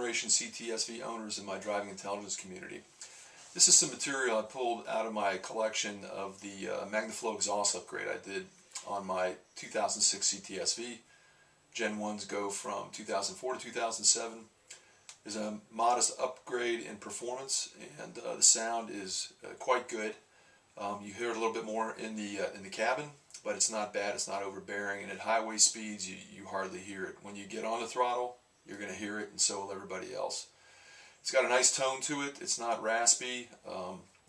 generation CTS-V owners in my driving intelligence community. This is some material I pulled out of my collection of the Magnaflow exhaust upgrade I did on my 2006 CTS-V. Gen 1s go from 2004 to 2007. There's a modest upgrade in performance, and the sound is quite good. You hear it a little bit more in the cabin, but it's not bad, it's not overbearing, and at highway speeds you hardly hear it. When you get on the throttle, you're going to hear it, and so will everybody else. It's got a nice tone to it, it's not raspy,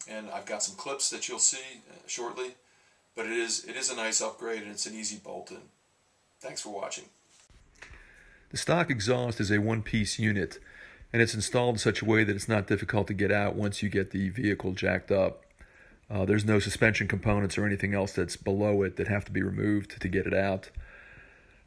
and I've got some clips that you'll see shortly, but it is a nice upgrade, and it's an easy bolt-in. Thanks for watching. The stock exhaust is a one-piece unit, and it's installed in such a way that it's not difficult to get out once you get the vehicle jacked up. There's no suspension components or anything else that's below it that have to be removed to get it out.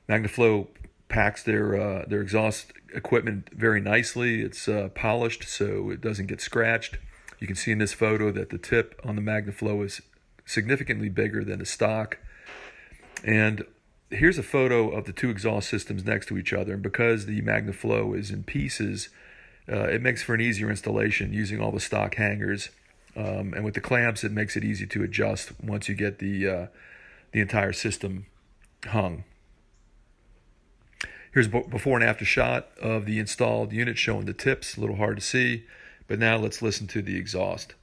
Magnaflow packs their exhaust equipment very nicely. It's polished so it doesn't get scratched. You can see in this photo that the tip on the Magnaflow is significantly bigger than the stock. And here's a photo of the two exhaust systems next to each other. And because the Magnaflow is in pieces, it makes for an easier installation using all the stock hangers. And with the clamps, it makes it easy to adjust once you get the entire system hung. Here's a before and after shot of the installed unit showing the tips. A little hard to see, but now let's listen to the exhaust.